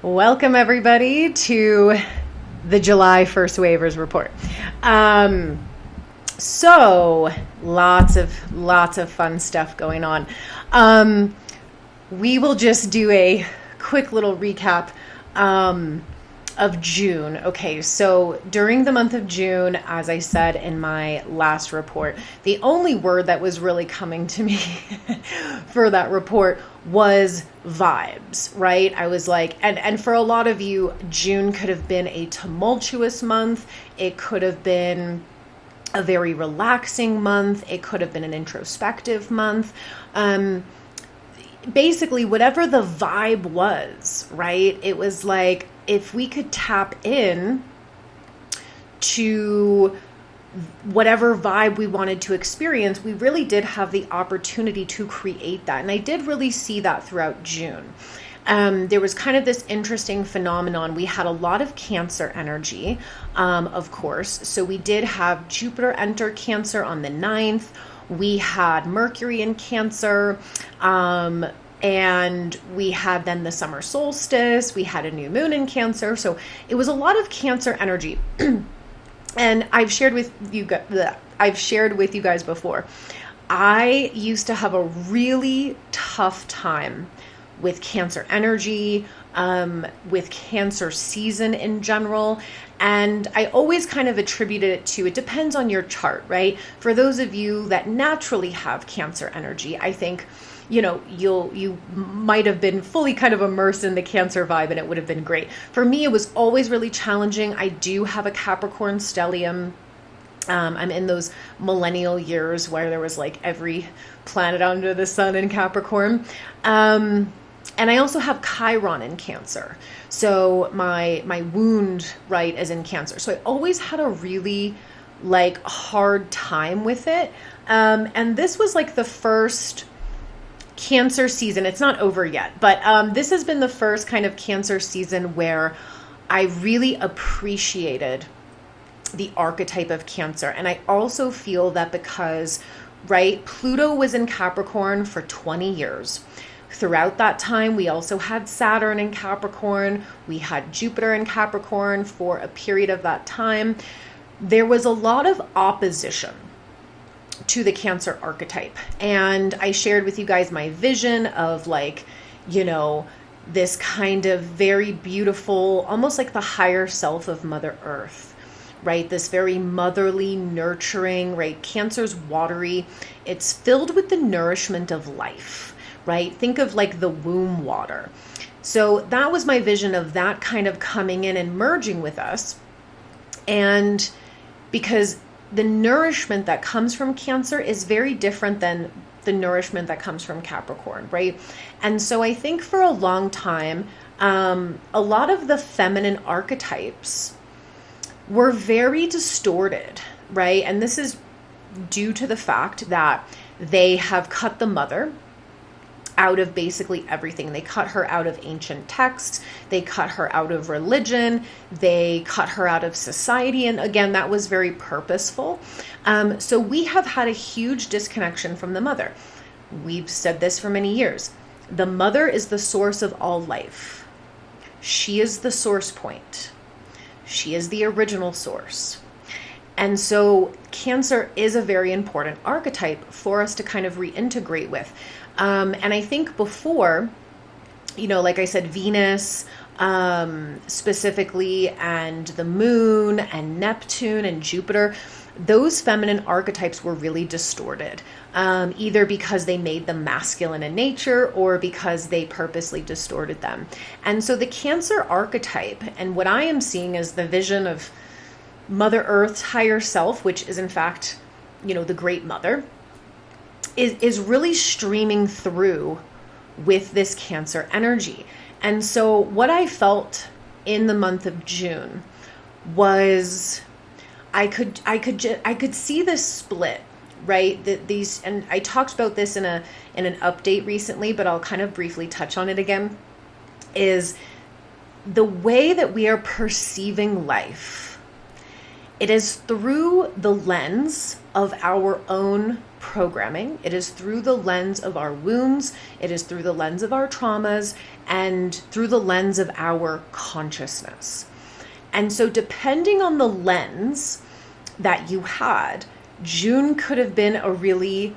Welcome everybody to the July 1st waivers report. So lots of fun stuff going on. We will just do a quick little recap of June. Okay, so during the month of June, as I said in my last report, the only word that was really coming to me for that report was vibes, right? I was like, and for a lot of you, June could have been a tumultuous month. It could have been a very relaxing month. It could have been an introspective month. Basically, whatever the vibe was, right? It was like, if we could tap in to whatever vibe we wanted to experience, we really did have the opportunity to create that. And I did really see that throughout June. There was kind of this interesting phenomenon. We had a lot of Cancer energy, of course. So we did have Jupiter enter Cancer on the 9th. We had Mercury in Cancer. And we had then the summer solstice. We had a new moon in Cancer. So it was a lot of Cancer energy. And I've shared with you guys before. I used to have a really tough time with Cancer energy, with Cancer season in general. And I always kind of attributed it to, it depends on your chart, right? For those of you that naturally have Cancer energy, I think, you might have been fully kind of immersed in the Cancer vibe and it would have been great. For me, it was always really challenging. I do have a Capricorn stellium. I'm in those millennial years where there was like every planet under the sun in Capricorn. And I also have Chiron in Cancer. So my wound, right, is in Cancer. So I always had a really hard time with it. And this was like the first Cancer season. It's not over yet, but this has been the first kind of Cancer season where I really appreciated the archetype of Cancer. And I also feel that because, right, Pluto was in Capricorn for 20 years. Throughout that time, we also had Saturn in Capricorn. We had Jupiter in Capricorn for a period of that time. There was a lot of opposition to the Cancer archetype. And I shared with you guys my vision of this kind of very beautiful, almost like the higher self of Mother Earth, right? This very motherly, nurturing, right? Cancer's watery. It's filled with the nourishment of life, right? Think of like the womb water. So that was my vision of that kind of coming in and merging with us. And because the nourishment that comes from Cancer is very different than the nourishment that comes from Capricorn, right? And so I think for a long time, a lot of the feminine archetypes were very distorted, right? And this is due to the fact that they have cut the mother out of basically everything. They cut her out of ancient texts. They cut her out of religion. They cut her out of society. And again, that was very purposeful. So we have had a huge disconnection from the mother. We've said this for many years. The mother is the source of all life. She is the source point. She is the original source. And so Cancer is a very important archetype for us to kind of reintegrate with. And I think before, like I said, Venus specifically, and the moon and Neptune and Jupiter, those feminine archetypes were really distorted, either because they made them masculine in nature or because they purposely distorted them. And so the Cancer archetype, and what I am seeing is the vision of Mother Earth's higher self, which is in fact, the Great Mother, is really streaming through with this Cancer energy. And so what I felt in the month of June was I could see this split, right? These, and I talked about this in an update recently, but I'll kind of briefly touch on it again, is the way that we are perceiving life. It is through the lens of our own programming. It is through the lens of our wounds. It is through the lens of our traumas and through the lens of our consciousness. And so depending on the lens that you had, June could have been a really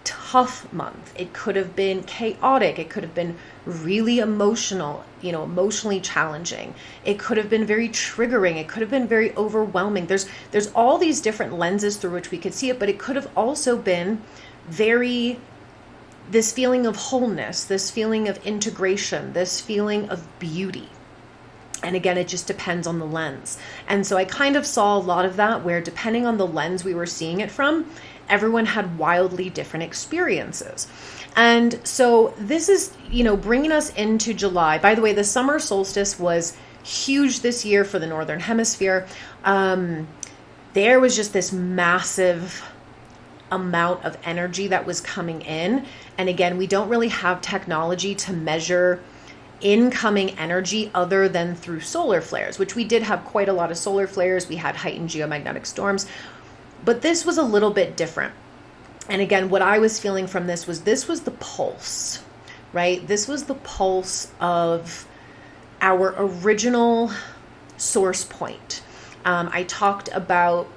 tough month. It could have been chaotic. It could have been really emotional, emotionally challenging. It could have been very triggering. It could have been very overwhelming. There's all these different lenses through which we could see it, but it could have also been this feeling of wholeness, this feeling of integration, this feeling of beauty. And again, it just depends on the lens. And so I kind of saw a lot of that where depending on the lens we were seeing it from, everyone had wildly different experiences. And so this is, bringing us into July. By the way, the summer solstice was huge this year for the Northern Hemisphere. There was just this massive amount of energy that was coming in. And again, we don't really have technology to measure incoming energy other than through solar flares, which we did have quite a lot of solar flares. We had heightened geomagnetic storms, but this was a little bit different. And again, what I was feeling from this was the pulse, right? This was the pulse of our original source point. I talked about,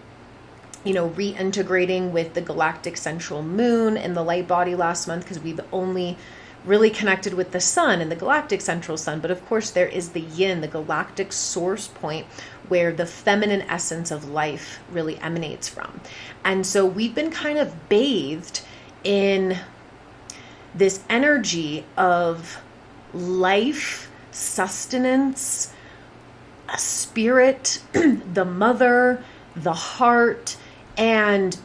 reintegrating with the galactic central moon in the light body last month because we've only really connected with the sun and the galactic central sun. But of course, there is the yin, the galactic source point, where the feminine essence of life really emanates from. And so we've been kind of bathed in this energy of life, sustenance, a spirit, the mother, the heart. And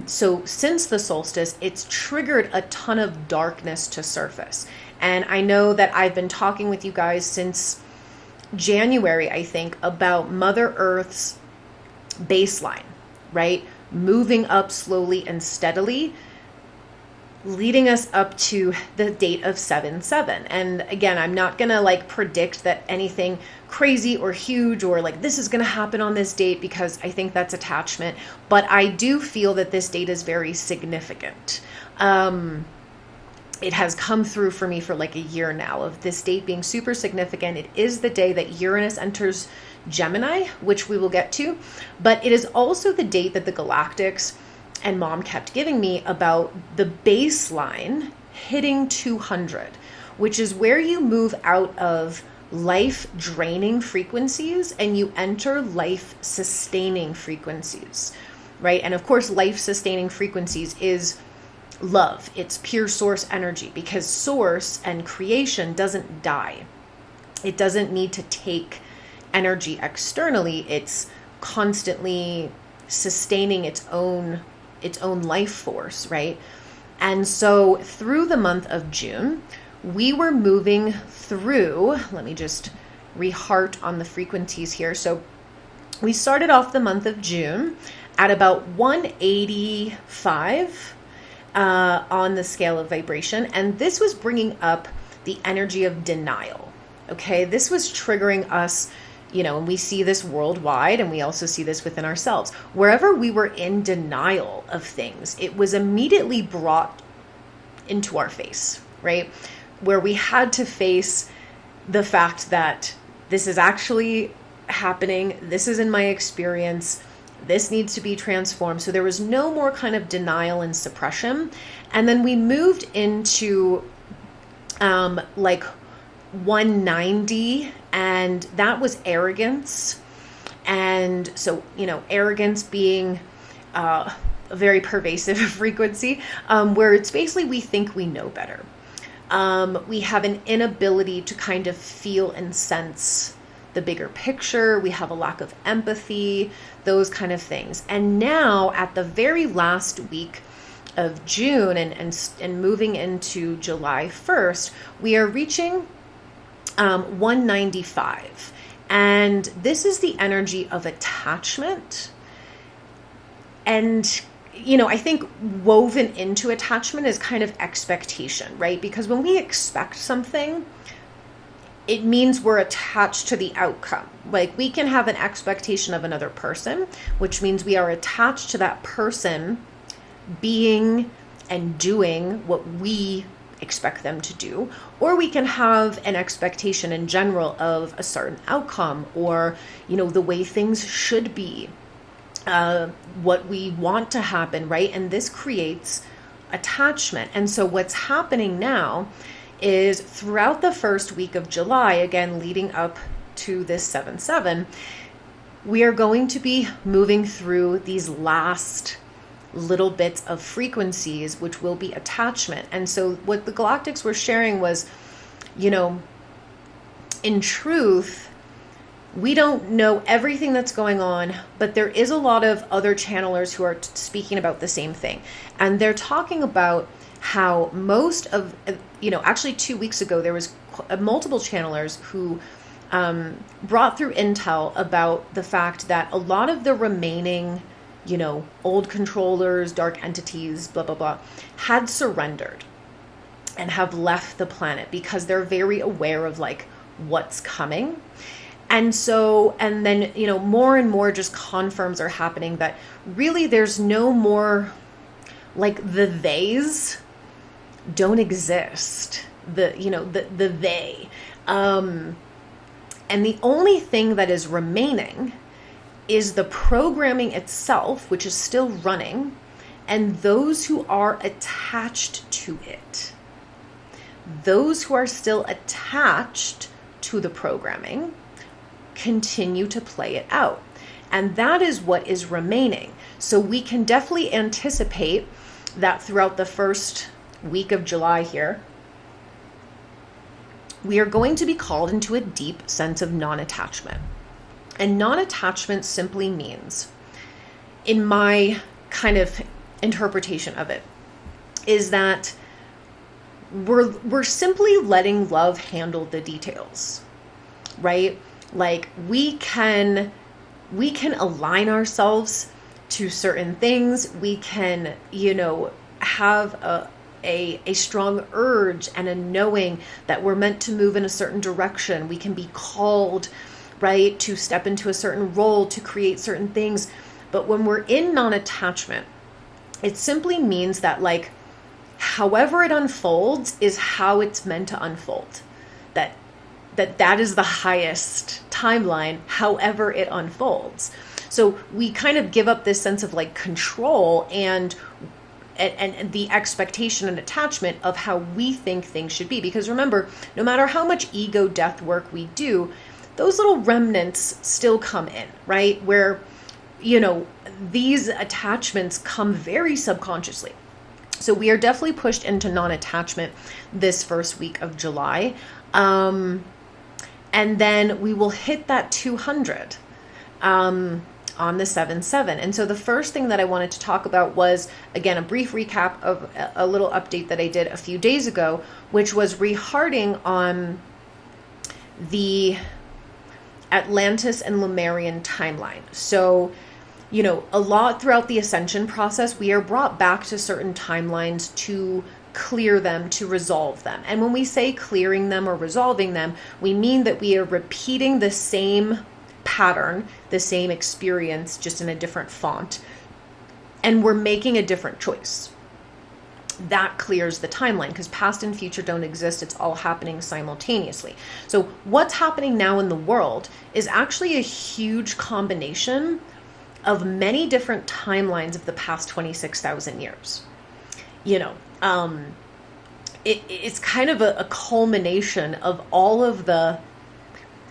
so since the solstice, it's triggered a ton of darkness to surface. And I know that I've been talking with you guys since January, I think, about Mother Earth's baseline, right? Moving up slowly and steadily, leading us up to the date of 7/7. And again, I'm not going to predict that anything crazy or huge or this is going to happen on this date, because I think that's attachment. But I do feel that this date is very significant. It has come through for me for a year now of this date being super significant. It is the day that Uranus enters Gemini, which we will get to. But it is also the date that the galactics and Mom kept giving me about the baseline hitting 200, which is where you move out of life-draining frequencies and you enter life-sustaining frequencies, right? And of course, life-sustaining frequencies is love. It's pure source energy, because source and creation doesn't die. It doesn't need to take energy externally. It's constantly sustaining its own life force, right? And so through the month of June, we were moving through, let me just re-heart on the frequencies here. So we started off the month of June at about 185 on the scale of vibration. And this was bringing up the energy of denial. Okay, this was triggering us, and we see this worldwide, and we also see this within ourselves. Wherever we were in denial of things, it was immediately brought into our face, right? Where we had to face the fact that this is actually happening. This is in my experience. This needs to be transformed. So there was no more kind of denial and suppression. And then we moved into 190, and that was arrogance. And so, arrogance being a very pervasive frequency, where it's basically we think we know better. We have an inability to kind of feel and sense the bigger picture. We have a lack of empathy, those kind of things. And now at the very last week of June and moving into July 1st, we are reaching 195. And this is the energy of attachment. And I think woven into attachment is kind of expectation, right? Because when we expect something, it means we're attached to the outcome. We can have an expectation of another person, which means we are attached to that person being and doing what we expect them to do, or we can have an expectation in general of a certain outcome, or, the way things should be, what we want to happen, right? And this creates attachment. And so what's happening now is throughout the first week of July, again, leading up to this 7/7, we are going to be moving through these last little bits of frequencies, which will be attachment. And so what the galactics were sharing was, in truth, we don't know everything that's going on, but there is a lot of other channelers who are speaking about the same thing. And they're talking about how most of, actually 2 weeks ago, there was multiple channelers who brought through intel about the fact that a lot of the remaining old controllers, dark entities, blah, blah, blah, had surrendered and have left the planet because they're very aware of what's coming. And so, and then, more and more just confirms are happening that really there's no more, the theys don't exist. The they. And the only thing that is remaining is the programming itself, which is still running, and those who are attached to it. Those who are still attached to the programming continue to play it out. And that is what is remaining. So we can definitely anticipate that throughout the first week of July here, we are going to be called into a deep sense of non-attachment. And non-attachment simply means, in my kind of interpretation of it, is that we're simply letting love handle the details, right? We can align ourselves to certain things. We can, have a strong urge and a knowing that we're meant to move in a certain direction. We can be called, right, to step into a certain role, to create certain things. But when we're in non-attachment, it simply means that however it unfolds is how it's meant to unfold. That is the highest timeline, however it unfolds. So we kind of give up this sense of control and the expectation and attachment of how we think things should be. Because remember, no matter how much ego death work we do, those little remnants still come in, right? Where, these attachments come very subconsciously. So we are definitely pushed into non-attachment this first week of July. And then we will hit that 200 on the 7/7. And so the first thing that I wanted to talk about was, again, a brief recap of a little update that I did a few days ago, which was rehearting on the Atlantis and Lemurian timeline. So, a lot throughout the ascension process, we are brought back to certain timelines to clear them, to resolve them. And when we say clearing them or resolving them, we mean that we are repeating the same pattern, the same experience, just in a different font, and we're making a different choice. That clears the timeline because past and future don't exist. It's all happening simultaneously. So what's happening now in the world is actually a huge combination of many different timelines of the past 26,000 years. It's kind of a culmination of all of the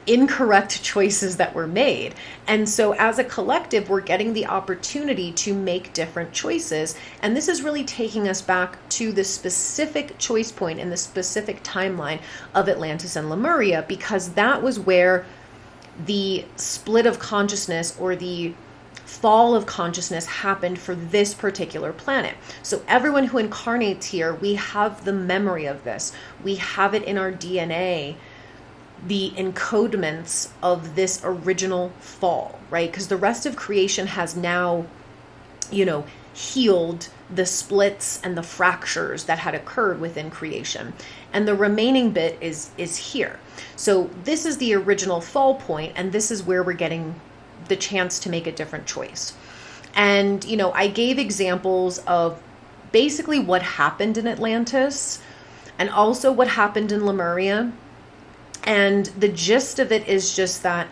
incorrect choices that were made. And so as a collective, we're getting the opportunity to make different choices. And this is really taking us back to the specific choice point in the specific timeline of Atlantis and Lemuria, because that was where the split of consciousness or the fall of consciousness happened for this particular planet. So everyone who incarnates here, we have the memory of this. We have it in our DNA, the encodements of this original fall, right? Because the rest of creation has now, healed the splits and the fractures that had occurred within creation. And the remaining bit is here. So this is the original fall point, and this is where we're getting the chance to make a different choice. And, I gave examples of basically what happened in Atlantis and also what happened in Lemuria. And the gist of it is just that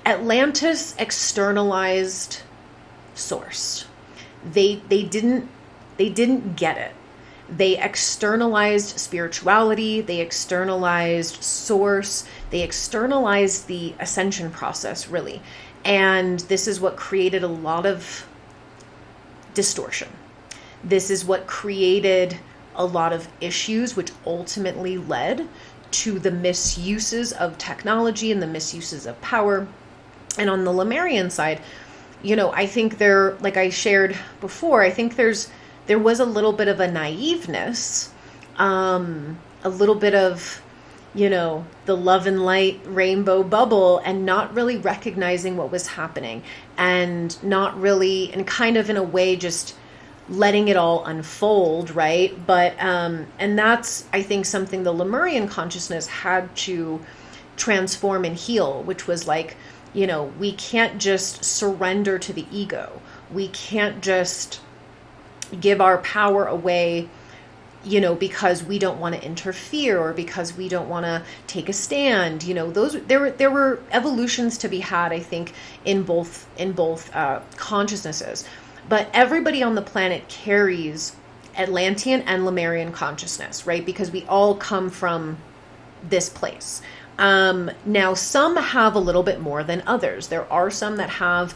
Atlantis externalized source. They didn't get it. They externalized spirituality, they externalized source, they externalized the ascension process, really. And this is what created a lot of distortion. This is what created a lot of issues, which ultimately led to the misuses of technology and the misuses of power. And on the Lemurian side, I think like I shared before, I think there was a little bit of a naiveness, a little bit of, the love and light rainbow bubble, and not really recognizing what was happening, and not really, and kind of in a way just letting it all unfold, right? But and that's, I think, something the Lemurian consciousness had to transform and heal, which was like, we can't just surrender to the ego. We can't just give our power away, because we don't want to interfere, or because we don't want to take a stand. There were evolutions to be had, I think, in both consciousnesses. But everybody on the planet carries Atlantean and Lemurian consciousness, right? Because we all come from this place. Now, some have a little bit more than others. There are some that have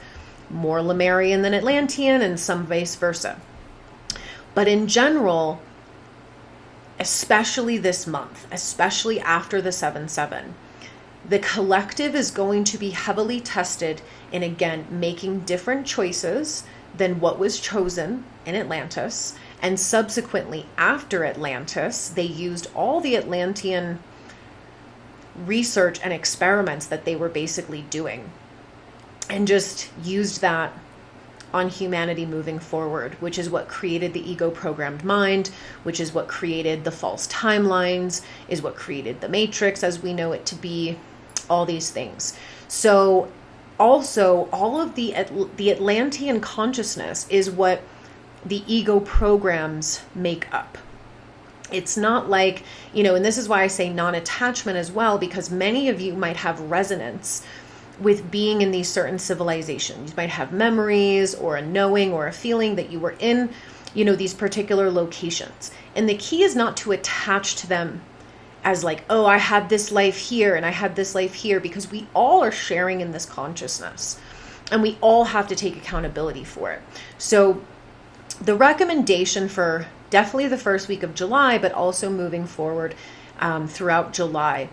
more Lemurian than Atlantean, and some vice versa. But in general, especially this month, especially after the 7/7, the collective is going to be heavily tested in, again, making different choices than what was chosen in Atlantis. And subsequently, after Atlantis, they used all the Atlantean research and experiments that they were basically doing, and just used that on humanity moving forward, which is what created the ego-programmed mind, which is what created the false timelines, is what created the Matrix as we know it to be, all these things. So also, all of the Atlantean consciousness is what the ego programs make up. It's not like, and this is why I say non-attachment as well, because many of you might have resonance with being in these certain civilizations. You might have memories or a knowing or a feeling that you were in, these particular locations. And the key is not to attach to them as like, oh, I had this life here and I had this life here, because we all are sharing in this consciousness and we all have to take accountability for it. So the recommendation for definitely the first week of July, but also moving forward throughout July,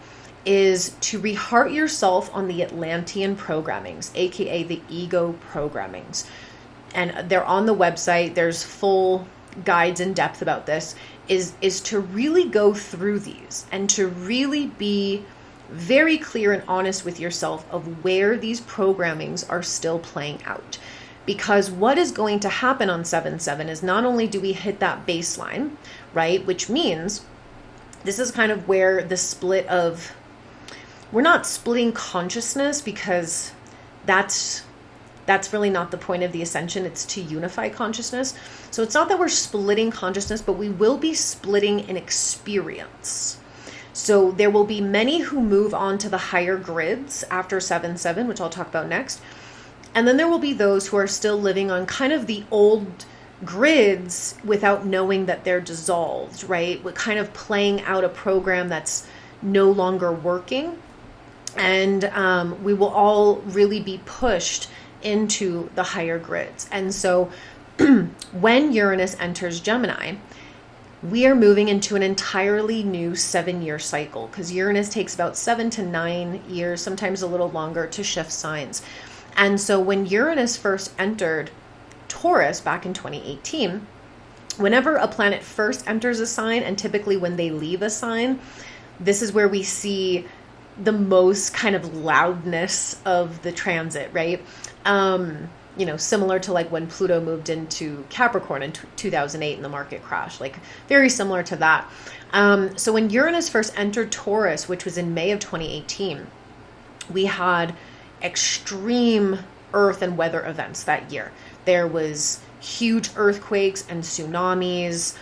is to reheart yourself on the Atlantean programmings, aka the ego programmings. And they're on the website. There's full guides in depth about this, is to really go through these and to really be very clear and honest with yourself of where these programmings are still playing out. Because what is going to happen on 7/7 is not only do we hit that baseline, right? Which means this is kind of where the split of, we're not splitting consciousness, because that's really not the point of the ascension. It's to unify consciousness. So it's not that we're splitting consciousness, but we will be splitting an experience. So there will be many who move on to the higher grids after 7/7, which I'll talk about next. And then there will be those who are still living on kind of the old grids without knowing that they're dissolved, right? We're kind of playing out a program that's no longer working. And we will all really be pushed into the higher grids. And so when Uranus enters Gemini, we are moving into an entirely new 7-year cycle, because Uranus takes about 7 to 9 years, sometimes a little longer, to shift signs. And so when Uranus first entered Taurus back in 2018, whenever a planet first enters a sign, and typically when they leave a sign, this is where we see the most kind of loudness of the transit, right? Similar to like when Pluto moved into Capricorn in 2008 in the market crash, like very similar to that. So when Uranus first entered Taurus, which was in May of 2018, we had extreme earth and weather events that year. There was, huge earthquakes and tsunamis.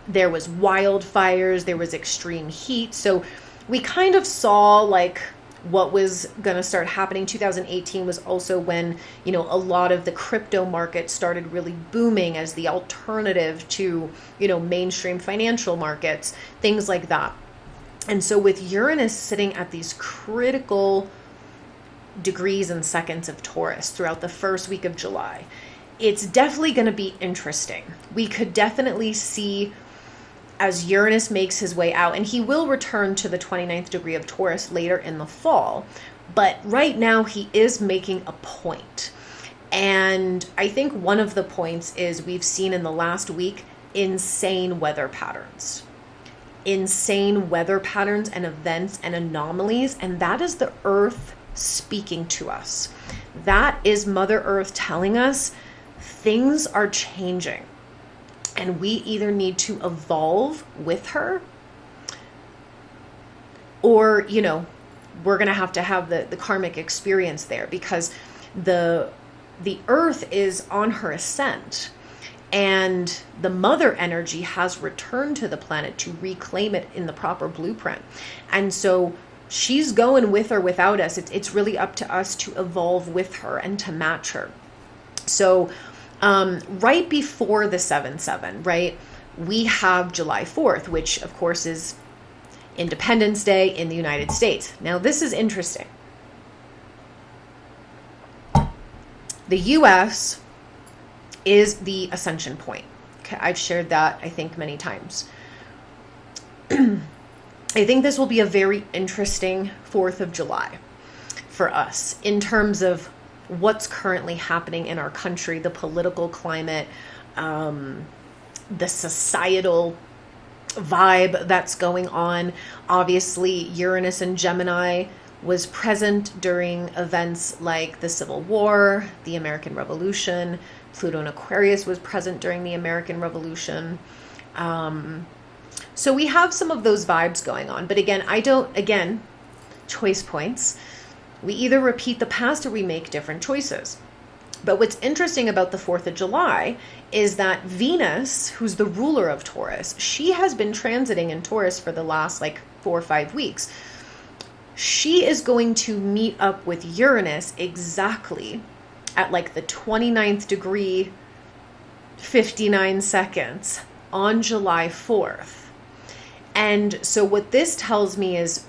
There was wildfires, there was extreme heat. So we kind of saw like what was going to start happening. 2018 was also when, a lot of the crypto market started really booming as the alternative to, mainstream financial markets, things like that. And so with Uranus sitting at these critical degrees and seconds of Taurus throughout the first week of July, it's definitely going to be interesting. We could definitely see as Uranus makes his way out, and he will return to the 29th degree of Taurus later in the fall, but right now he is making a point. And I think one of the points is we've seen in the last week insane weather patterns and events and anomalies, and that is the Earth speaking to us. That is Mother Earth telling us things are changing. And we either need to evolve with her, or, we're going to have the karmic experience there, because the Earth is on her ascent, and the mother energy has returned to the planet to reclaim it in the proper blueprint. And so she's going with or without us. It's really up to us to evolve with her and to match her. So right before the 7/7, right, we have July 4th, which of course is Independence Day in the United States. Now, this is interesting. The US is the ascension point. Okay, I've shared that, I think, many times. I think this will be a very interesting 4th of July for us in terms of what's currently happening in our country, the political climate, the societal vibe that's going on. Obviously, Uranus and Gemini was present during events like the Civil War, the American Revolution. Pluto and Aquarius was present during the American Revolution. So we have some of those vibes going on. But again, choice points. We either repeat the past or we make different choices. But what's interesting about the 4th of July is that Venus, who's the ruler of Taurus, she has been transiting in Taurus for the last 4 or 5 weeks. She is going to meet up with Uranus exactly at the 29th degree, 59 seconds on July 4th. And so what this tells me is,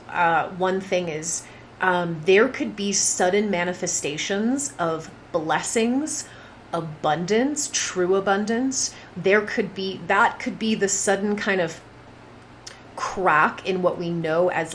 one thing is, there could be sudden manifestations of blessings, abundance, true abundance. That could be the sudden kind of crack in what we know as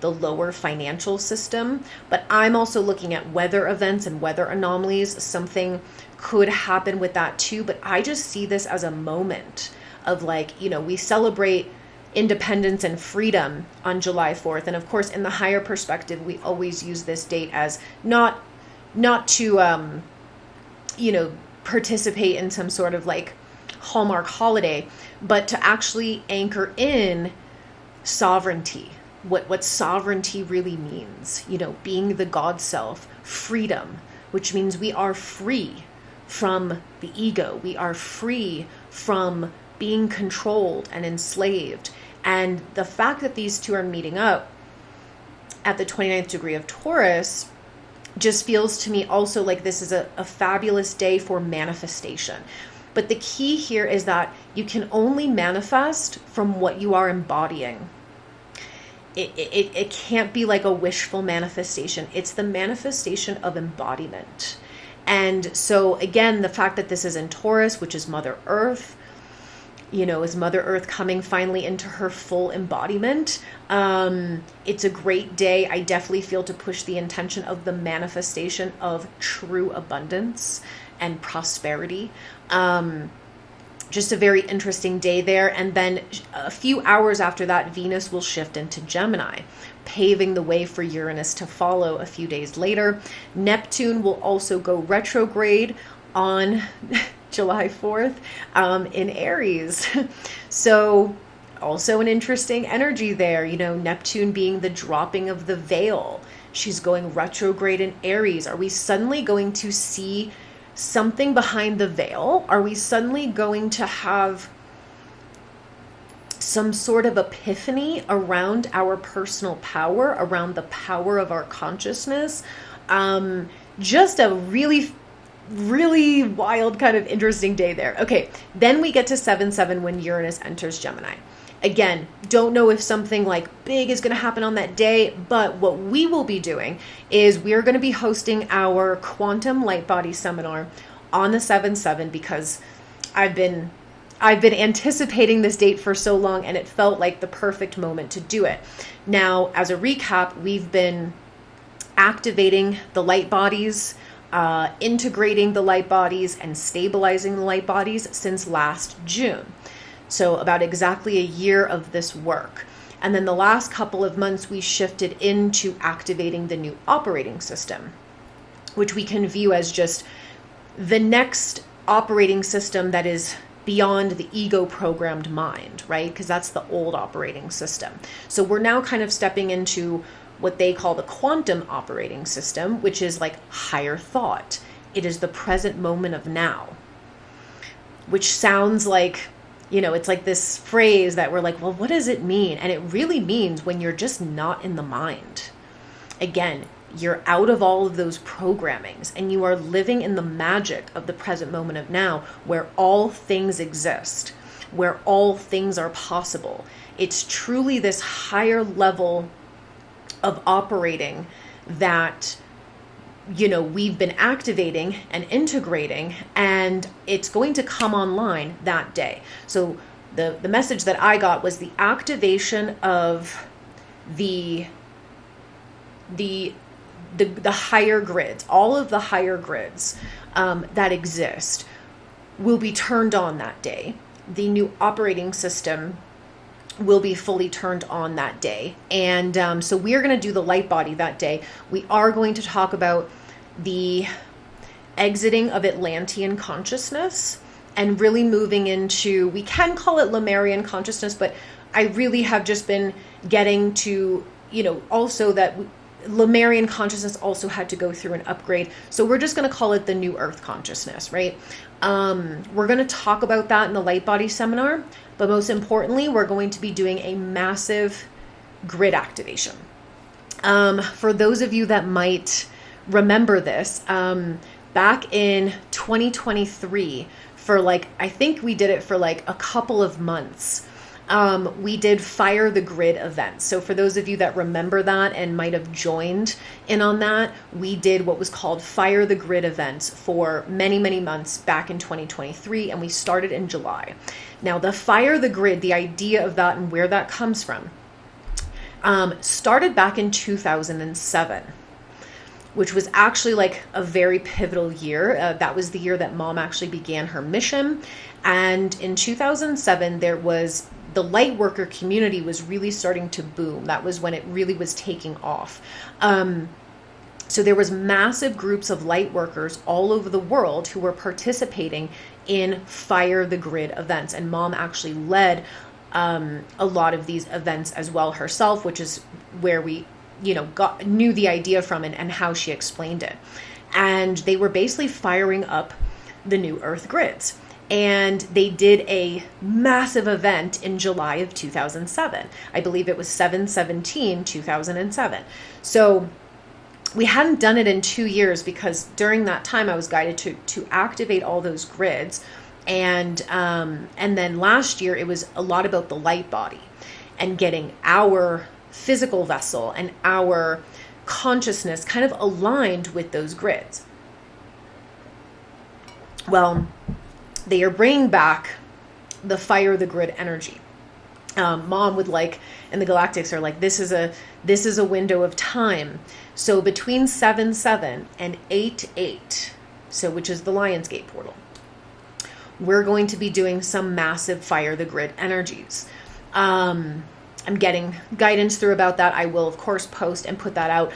the lower financial system. But I'm also looking at weather events and weather anomalies. Something could happen with that too. But I just see this as a moment of we celebrate independence and freedom on July 4th. And of course, in the higher perspective, we always use this date as not to, participate in some sort of Hallmark holiday, but to actually anchor in sovereignty, what sovereignty really means, being the God self, freedom, which means we are free from the ego. We are free from being controlled and enslaved. And the fact that these two are meeting up at the 29th degree of Taurus just feels to me also like this is a fabulous day for manifestation. But the key here is that you can only manifest from what you are embodying. It can't be like a wishful manifestation. It's the manifestation of embodiment. And so again, the fact that this is in Taurus, which is Mother Earth, is Mother Earth coming finally into her full embodiment. It's a great day. I definitely feel to push the intention of the manifestation of true abundance and prosperity. Just a very interesting day there. And then a few hours after that, Venus will shift into Gemini, paving the way for Uranus to follow a few days later. Neptune will also go retrograde on July 4th in Aries. So also an interesting energy there, Neptune being the dropping of the veil. She's going retrograde in Aries. Are we suddenly going to see something behind the veil? Are we suddenly going to have some sort of epiphany around our personal power, around the power of our consciousness? Just a really, really wild, kind of interesting day there. Okay, then we get to 7/7 when Uranus enters Gemini. Again, don't know if something like big is going to happen on that day, but what we will be doing is we're going to be hosting our quantum light body seminar on the 7/7 because I've been anticipating this date for so long, and it felt like the perfect moment to do it. Now, as a recap, we've been activating the light bodies, integrating the light bodies, and stabilizing the light bodies since last June. So about exactly a year of this work. And then the last couple of months, we shifted into activating the new operating system, which we can view as just the next operating system that is beyond the ego-programmed mind, right? Because that's the old operating system. So we're now kind of stepping into what they call the quantum operating system, which is like higher thought. It is the present moment of now, which sounds like, it's like this phrase that we're like, well, what does it mean? And it really means when you're just not in the mind. Again, you're out of all of those programmings and you are living in the magic of the present moment of now, where all things exist, where all things are possible. It's truly this higher level of operating that we've been activating and integrating, and it's going to come online that day. So the message that I got was the activation of the higher grids, all of the higher grids that exist will be turned on that day. The new operating system will be fully turned on that day. And so we are going to do the light body that day. We are going to talk about the exiting of Atlantean consciousness and really moving into, we can call it Lemurian consciousness, but I really have just been getting to, also that Lemurian consciousness also had to go through an upgrade. So we're just going to call it the New Earth consciousness, right? We're going to talk about that in the light body seminar, but most importantly, we're going to be doing a massive grid activation. For those of you that might remember this, back in 2023, I think we did it for like a couple of months. We did Fire the Grid events. So for those of you that remember that and might have joined in on that, we did what was called Fire the Grid events for many, many months back in 2023, and we started in July. Now, the Fire the Grid, the idea of that and where that comes from, started back in 2007. Which was actually like a very pivotal year. That was the year that Mom actually began her mission. And in 2007, the light worker community was really starting to boom. That was when it really was taking off. So there was massive groups of light workers all over the world who were participating in Fire the Grid events. And Mom actually led a lot of these events as well herself, which is where we knew the idea from and how she explained it. And they were basically firing up the New Earth grids. And they did a massive event in July of 2007. I believe it was 7/17/2007. So we hadn't done it in 2 years because during that time I was guided to activate all those grids. And then last year it was a lot about the light body and getting our physical vessel and our consciousness kind of aligned with those grids. Well, they are bringing back the Fire the Grid energy. Mom would and the Galactics are like, this is a window of time. So between 7/7 and 8/8, so which is the Lionsgate portal, we're going to be doing some massive Fire the Grid energies. I'm getting guidance through about that. I will, of course, post and put that out.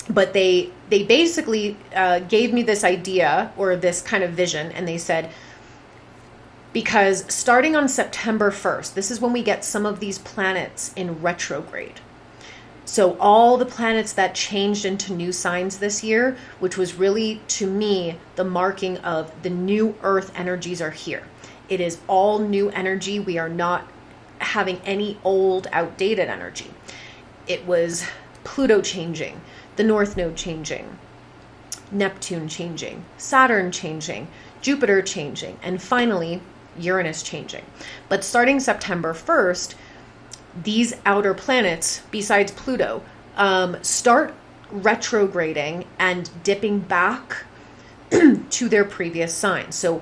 But they basically gave me this idea or this kind of vision, and they said, because starting on September 1st, this is when we get some of these planets in retrograde. So all the planets that changed into new signs this year, which was really, to me, the marking of the new Earth energies are here. It is all new energy. We are not having any old, outdated energy. It was Pluto changing, the North Node changing, Neptune changing, Saturn changing, Jupiter changing, and finally, Uranus changing. But starting September 1st, these outer planets, besides Pluto, start retrograding and dipping back to their previous signs. So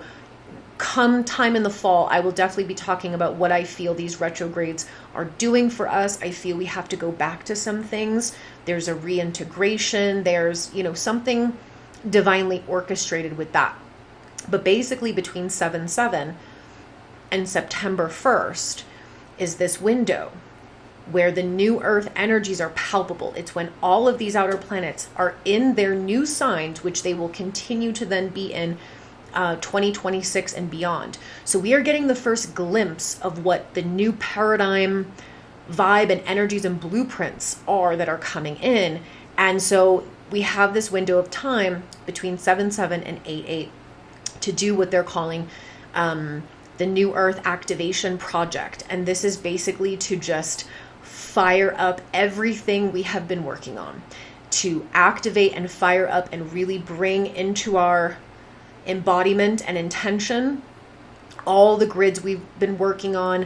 come time in the fall, I will definitely be talking about what I feel these retrogrades are doing for us. I feel we have to go back to some things. There's a reintegration. There's, something divinely orchestrated with that. But basically between 7/7 and September 1st is this window where the new Earth energies are palpable. It's when all of these outer planets are in their new signs, which they will continue to then be in 2026 and beyond. So we are getting the first glimpse of what the new paradigm, vibe, and energies and blueprints are that are coming in. And so we have this window of time between 7/7 and 8/8 to do what they're calling the New Earth Activation Project. And this is basically to just fire up everything we have been working on, to activate and fire up and really bring into our embodiment and intention all the grids we've been working on.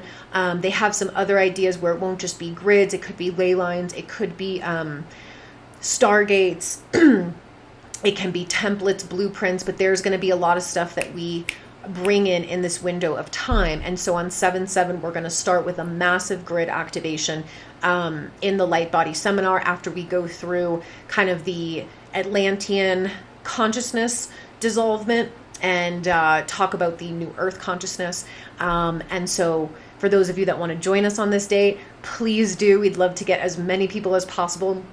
They have some other ideas where it won't just be grids. It could be ley lines. It could be stargates. It can be templates, blueprints, but there's going to be a lot of stuff that we bring in this window of time. And so on 7/7, we're going to start with a massive grid activation in the Light Body Seminar after we go through kind of the Atlantean consciousness dissolvement and talk about the New Earth consciousness. And so for those of you that want to join us on this date, please do. We'd love to get as many people as possible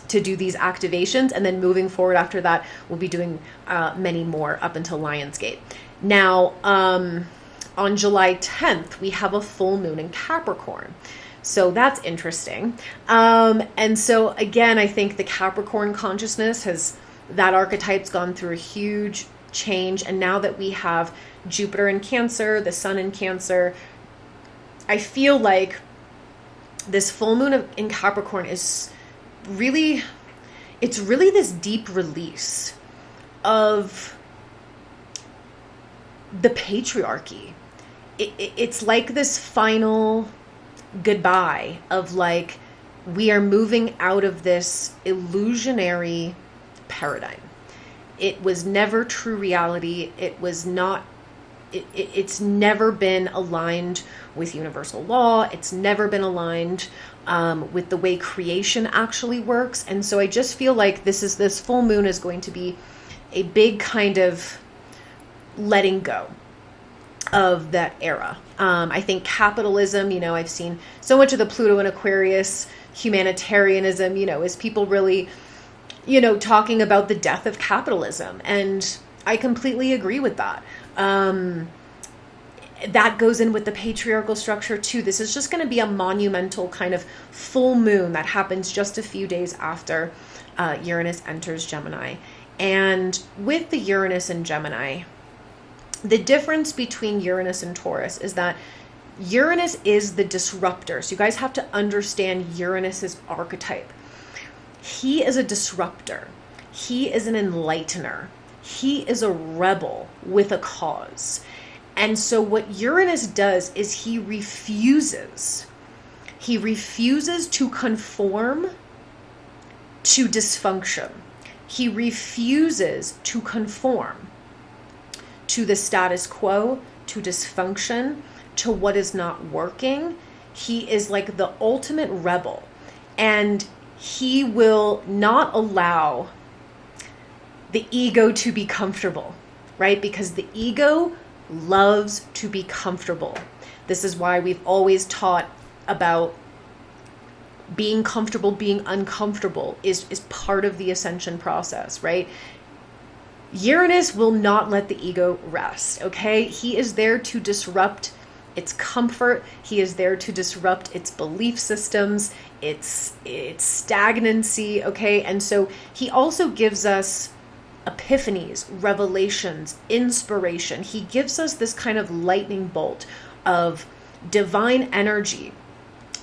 to do these activations. And then moving forward after that, we'll be doing many more up until Lionsgate. Now, on July 10th, we have a full moon in Capricorn. So that's interesting. And so again, I think the Capricorn consciousness that archetype's gone through a huge change. And now that we have Jupiter in Cancer, the Sun in Cancer, I feel like this full moon in Capricorn is really this deep release of the patriarchy. It's like this final goodbye of like, we are moving out of this illusionary paradigm. It was never true reality. It was not, it's never been aligned with universal law. It's never been aligned with the way creation actually works. And so I just feel like this full moon is going to be a big kind of letting go of that era. I think capitalism, I've seen so much of the Pluto and Aquarius humanitarianism, is people really, talking about the death of capitalism. And I completely agree with that. That goes in with the patriarchal structure too. This is just going to be a monumental kind of full moon that happens just a few days after Uranus enters Gemini. And with the Uranus in Gemini, the difference between Uranus and Taurus is that Uranus is the disruptor. So you guys have to understand Uranus's archetype. He is a disruptor. He is an enlightener. He is a rebel with a cause. And so what Uranus does is he refuses to conform to dysfunction. He refuses to conform to the status quo, to dysfunction, to what is not working. He is like the ultimate rebel, and he will not allow the ego to be comfortable, right? Because the ego loves to be comfortable. This is why we've always taught about being comfortable, being uncomfortable is part of the ascension process, right? Uranus will not let the ego rest, okay? He is there to disrupt its comfort. He is there to disrupt its belief systems, its stagnancy, okay? And so he also gives us epiphanies, revelations, inspiration. He gives us this kind of lightning bolt of divine energy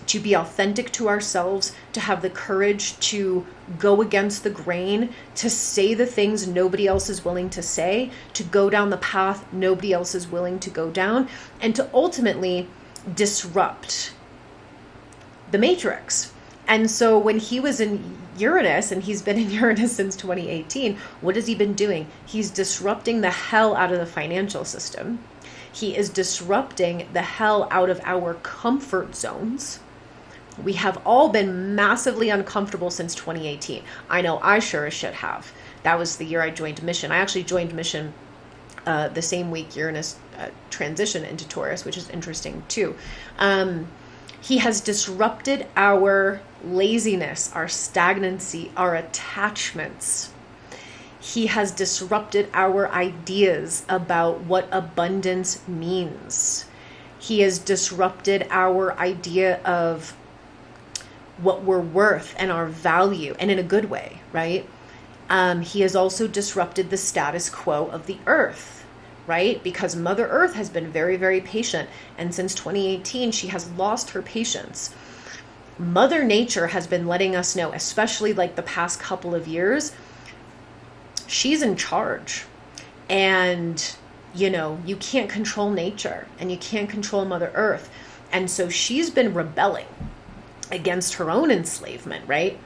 to be authentic to ourselves, to have the courage to go against the grain, to say the things nobody else is willing to say, to go down the path nobody else is willing to go down, and to ultimately disrupt the matrix. And so when he was in Uranus, and he's been in Uranus since 2018, what has he been doing? He's disrupting the hell out of the financial system. He is disrupting the hell out of our comfort zones. We have all been massively uncomfortable since 2018. I know I sure as shit have. That was the year I joined Mission. I actually joined Mission the same week Uranus transitioned into Taurus, which is interesting too. He has disrupted our laziness, our stagnancy, our attachments. He has disrupted our ideas about what abundance means. He has disrupted our idea of what we're worth and our value, and in a good way, right? He has also disrupted the status quo of the earth, right? Because Mother Earth has been very, very patient. And since 2018, she has lost her patience. Mother Nature has been letting us know, especially like the past couple of years, she's in charge. And, you know, you can't control nature and you can't control Mother Earth. And so she's been rebelling against her own enslavement, right?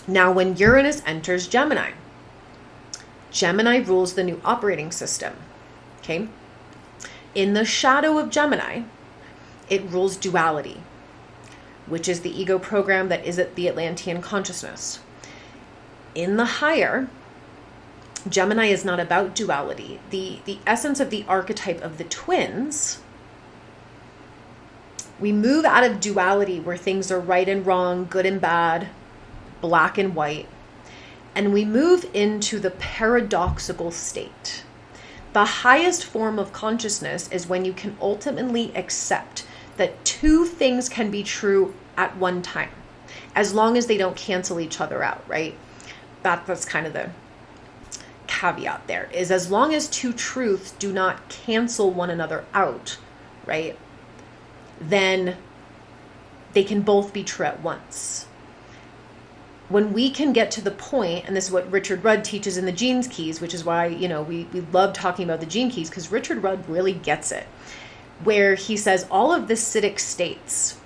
Now, when Uranus enters Gemini, Gemini rules the new operating system, okay? In the shadow of Gemini, it rules duality, which is the ego program that is at the Atlantean consciousness. In the higher, Gemini is not about duality. The essence of the archetype of the twins, we move out of duality where things are right and wrong, good and bad, black and white, and we move into the paradoxical state. The highest form of consciousness is when you can ultimately accept that two things can be true at one time, as long as they don't cancel each other out, right? That's kind of the caveat there, is as long as two truths do not cancel one another out, right? Then they can both be true at once. When we can get to the point, and this is what Richard Rudd teaches in the Gene Keys, which is why, you know, we love talking about the Gene Keys, because Richard Rudd really gets it, where he says all of the Siddhic states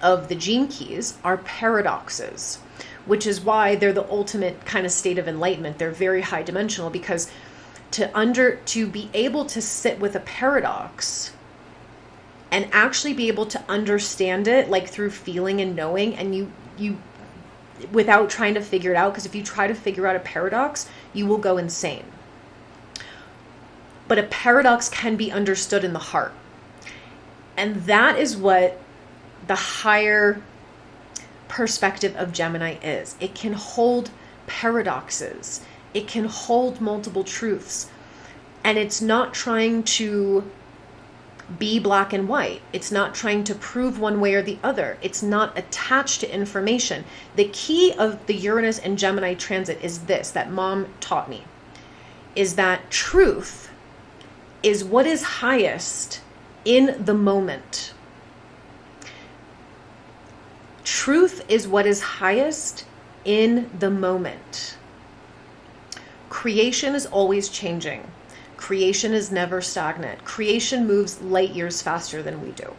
of the Gene Keys are paradoxes, which is why they're the ultimate kind of state of enlightenment. They're very high dimensional, because to be able to sit with a paradox and actually be able to understand it, like through feeling and knowing, and you without trying to figure it out, because if you try to figure out a paradox, you will go insane. But a paradox can be understood in the heart. And that is what the higher perspective of Gemini is. It can hold paradoxes. It can hold multiple truths. And it's not trying to be black and white. It's not trying to prove one way or the other. It's not attached to information. The key of the Uranus and Gemini transit is this, that Mom taught me, is that truth is what is highest in the moment. Truth is what is highest in the moment. Creation is always changing. Creation is never stagnant. Creation moves light years faster than we do.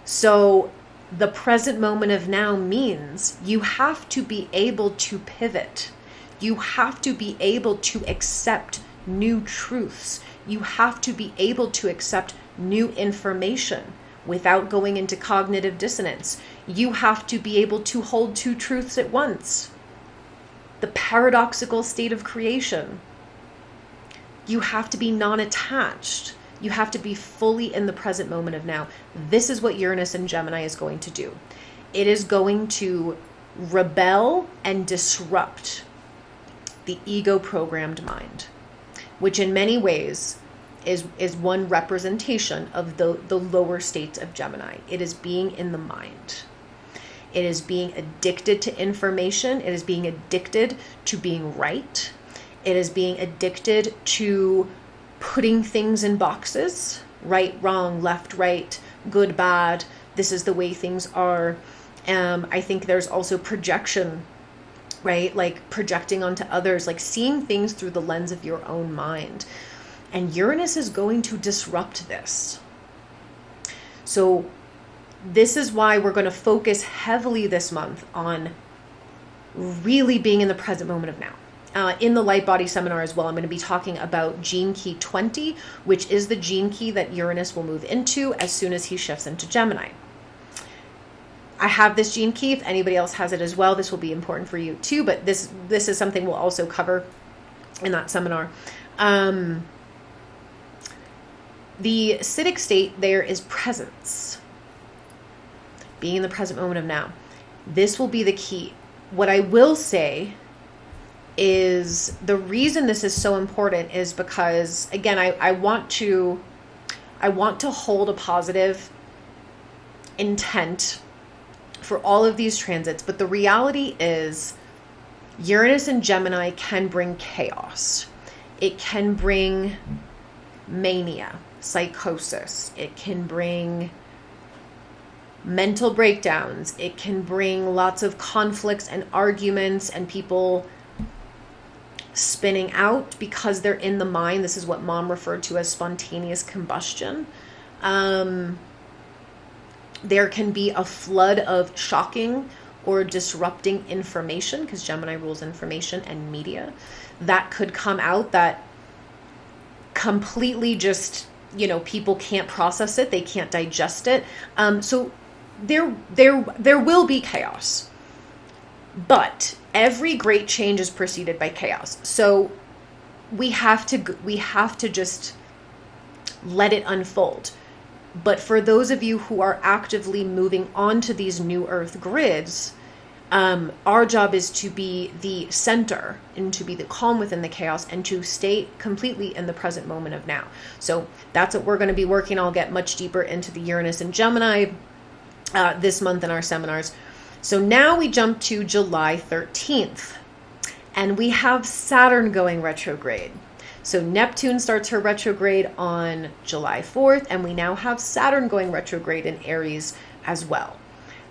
So the present moment of now means you have to be able to pivot. You have to be able to accept new truths. You have to be able to accept new information without going into cognitive dissonance. You have to be able to hold two truths at once. The paradoxical state of creation. You have to be non-attached. You have to be fully in the present moment of now. This is what Uranus and Gemini is going to do. It is going to rebel and disrupt the ego-programmed mind, which in many ways is one representation of the lower states of Gemini. It is being in the mind. It is being addicted to information. It is being addicted to being right. It is being addicted to putting things in boxes, right, wrong, left, right, good, bad. This is the way things are. I think there's also projection, right? Like projecting onto others, like seeing things through the lens of your own mind. And Uranus is going to disrupt this. So this is why we're going to focus heavily this month on really being in the present moment of now. In the Light Body Seminar as well, I'm going to be talking about Gene Key 20, which is the gene key that Uranus will move into as soon as he shifts into Gemini. I have this gene key. If anybody else has it as well, this will be important for you too, but this is something we'll also cover in that seminar. The acidic state there is presence. Being in the present moment of now. This will be the key. What I will say is the reason this is so important is because, again, I want to hold a positive intent for all of these transits, but the reality is Uranus and Gemini can bring chaos. It can bring mania, psychosis. It can bring mental breakdowns. It can bring lots of conflicts and arguments and people spinning out because they're in the mind. This is what Mom referred to as spontaneous combustion. There can be a flood of shocking or disrupting information, because Gemini rules information and media, that could come out that completely just, people can't process it. They can't digest it. So there will be chaos, but every great change is preceded by chaos. So we have to just let it unfold. But for those of you who are actively moving onto these new Earth grids, our job is to be the center and to be the calm within the chaos and to stay completely in the present moment of now. So that's what we're going to be working. I'll get much deeper into the Uranus and Gemini this month in our seminars. So now we jump to July 13th, and we have Saturn going retrograde. So Neptune starts her retrograde on July 4th, and we now have Saturn going retrograde in Aries as well.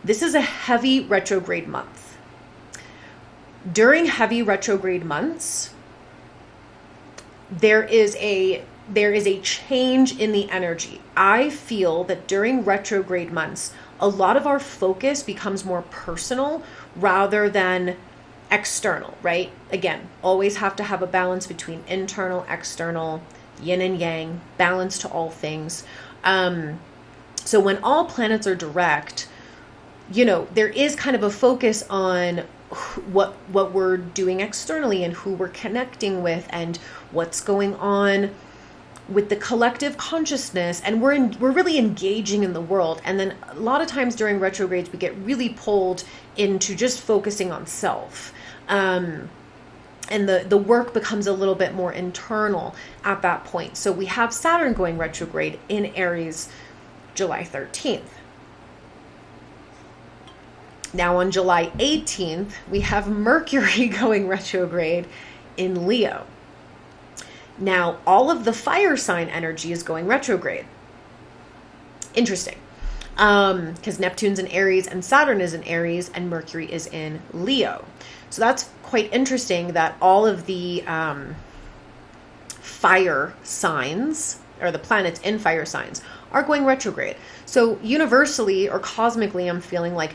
This is a heavy retrograde month. During heavy retrograde months, there is a change in the energy. I feel that during retrograde months, a lot of our focus becomes more personal rather than external, right? Again, always have to have a balance between internal, external, yin and yang, balance to all things. So when all planets are direct, there is kind of a focus on what we're doing externally and who we're connecting with and what's going on with the collective consciousness, and we're really engaging in the world. And then a lot of times during retrogrades, we get really pulled into just focusing on self. And the work becomes a little bit more internal at that point. So we have Saturn going retrograde in Aries, July 13th. Now on July 18th, we have Mercury going retrograde in Leo. Now, all of the fire sign energy is going retrograde. Interesting. Because Neptune's in Aries and Saturn is in Aries and Mercury is in Leo. So that's quite interesting that all of the fire signs, or the planets in fire signs, are going retrograde. So universally or cosmically, I'm feeling like,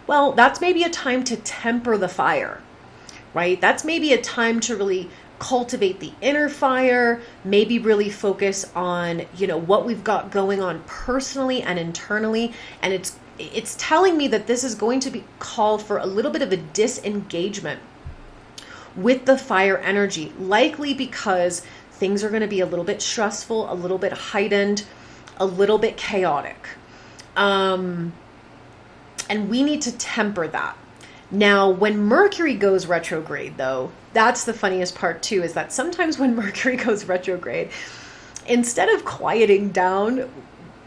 well, that's maybe a time to temper the fire, right? That's maybe a time to really cultivate the inner fire, maybe really focus on, what we've got going on personally and internally. And it's telling me that this is going to be called for a little bit of a disengagement with the fire energy, likely because things are going to be a little bit stressful, a little bit heightened, a little bit chaotic. And we need to temper that. Now, when Mercury goes retrograde, though, that's the funniest part too, is that sometimes when Mercury goes retrograde, instead of quieting down,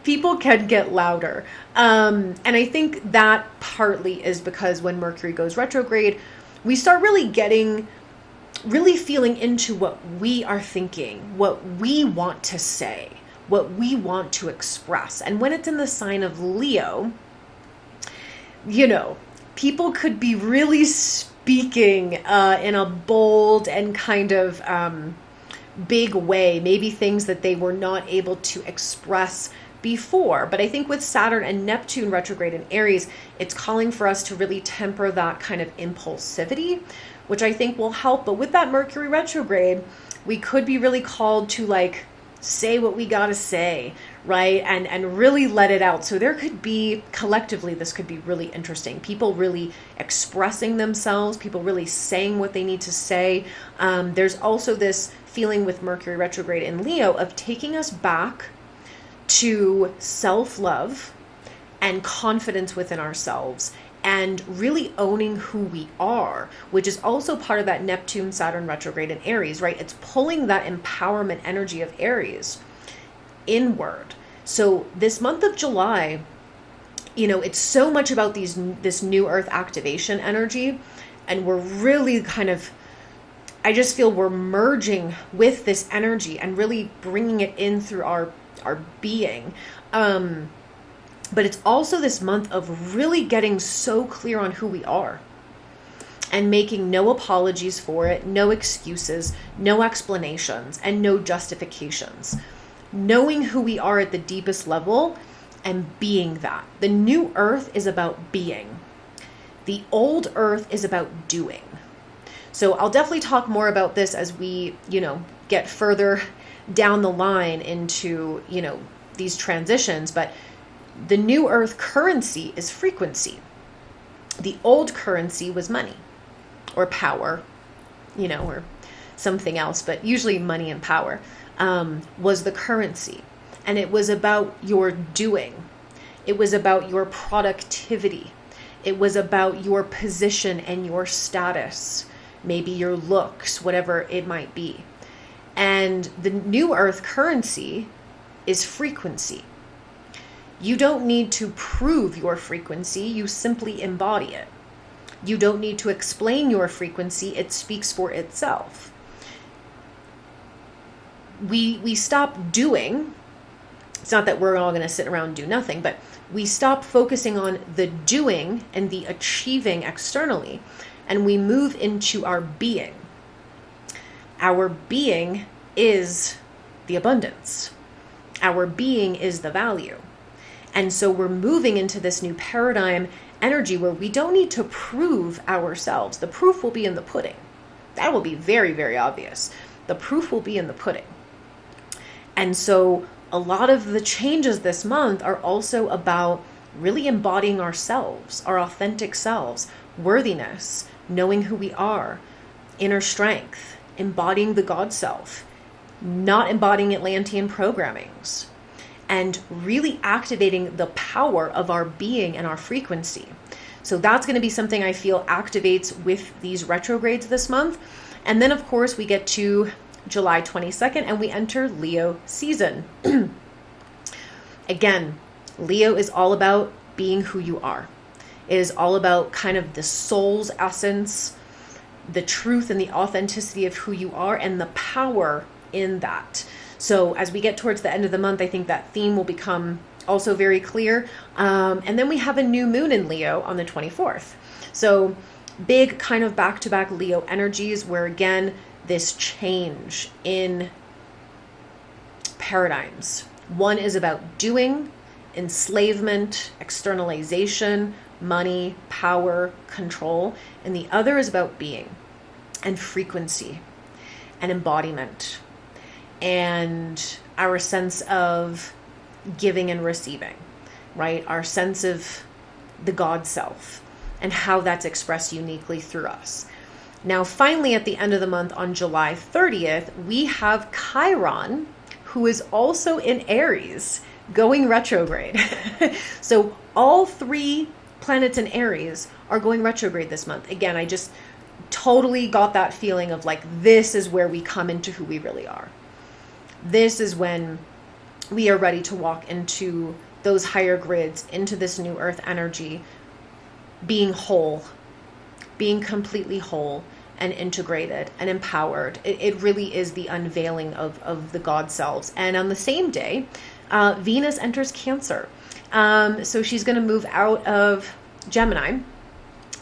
people can get louder. And I think that partly is because when Mercury goes retrograde, we start really feeling into what we are thinking, what we want to say, what we want to express. And when it's in the sign of Leo, people could be really speaking in a bold and kind of big way, maybe things that they were not able to express before. But I think with Saturn and Neptune retrograde in Aries, it's calling for us to really temper that kind of impulsivity, which I think will help. But with that Mercury retrograde, we could be really called to say what we got to say, right? And really let it out. So there could be, collectively, this could be really interesting. People really expressing themselves, people really saying what they need to say. There's also this feeling with Mercury retrograde in Leo of taking us back to self-love and confidence within ourselves and really owning who we are, which is also part of that Neptune Saturn retrograde in Aries, right? It's pulling that empowerment energy of Aries inward. So this month of July, it's so much about this new earth activation energy, and we're really I just feel we're merging with this energy and really bringing it in through our being. But it's also this month of really getting so clear on who we are and making no apologies for it, no excuses, no explanations, and no justifications. Knowing who we are at the deepest level and being that. The new earth is about being. The old earth is about doing. So I'll definitely talk more about this as we, get further down the line into, these transitions. But the new earth currency is frequency. The old currency was money or power, or something else, but usually money and power was the currency. And it was about your doing. It was about your productivity. It was about your position and your status, maybe your looks, whatever it might be. And the new earth currency is frequency. You don't need to prove your frequency, you simply embody it. You don't need to explain your frequency, it speaks for itself. We stop doing. It's not that we're all going to sit around and do nothing, but we stop focusing on the doing and the achieving externally, and we move into our being. Our being is the abundance. Our being is the value. And so we're moving into this new paradigm energy where we don't need to prove ourselves. The proof will be in the pudding. That will be very, very obvious. The proof will be in the pudding. And so a lot of the changes this month are also about really embodying ourselves, our authentic selves, worthiness, knowing who we are, inner strength, embodying the God self, not embodying Atlantean programmings, and really activating the power of our being and our frequency. So that's going to be something I feel activates with these retrogrades this month. And then, of course, we get to July 22nd and we enter Leo season. Again, Leo is all about being who you are. It is all about kind of the soul's essence, the truth and the authenticity of who you are, and the power in that. So as we get towards the end of the month, I think that theme will become also very clear. And then we have a new moon in Leo on the 24th. So big kind of back-to-back Leo energies where, again, this change in paradigms. One is about doing, enslavement, externalization, money, power, control. And the other is about being and frequency and embodiment and our sense of giving and receiving, right? Our sense of the God self and how that's expressed uniquely through us. Now, finally, at the end of the month on July 30th, we have Chiron, who is also in Aries, going retrograde. So all three planets in Aries are going retrograde this month. Again, I just totally got that feeling of this is where we come into who we really are. this is when we are ready to walk into those higher grids, into this new earth energy, being whole, being completely whole and integrated and empowered. It really is the unveiling of the God selves. And on the same day, Venus enters Cancer. So she's going to move out of Gemini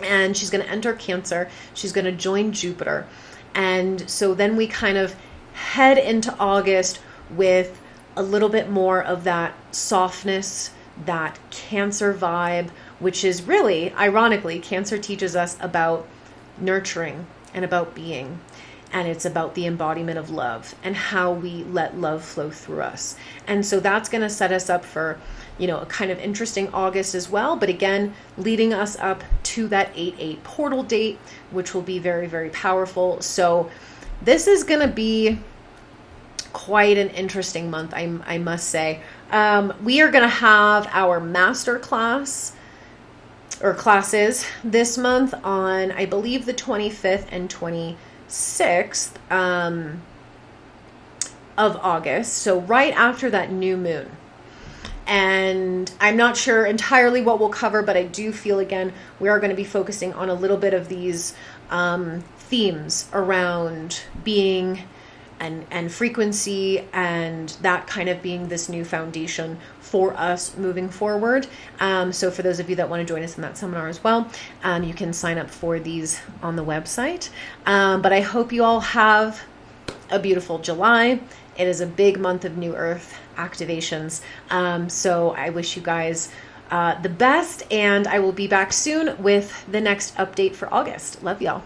and she's going to enter Cancer. She's going to join Jupiter. And so then we kind of head into August with a little bit more of that softness, that Cancer vibe, which is really, ironically, Cancer teaches us about nurturing and about being. And it's about the embodiment of love and how we let love flow through us. And so that's going to set us up for, a kind of interesting August as well. But again, leading us up to that 8/8 portal date, which will be very, very powerful. So this is going to be quite an interesting month, I must say. We are going to have our master class or classes this month on, I believe, the 25th and 26th of August. So right after that new moon. And I'm not sure entirely what we'll cover, but I do feel, again, we are going to be focusing on a little bit of these themes around being and frequency, and that kind of being this new foundation for us moving forward. So for those of you that want to join us in that seminar as well, you can sign up for these on the website. But I hope you all have a beautiful July. It is a big month of New Earth activations. So I wish you guys the best, and I will be back soon with the next update for August. Love y'all.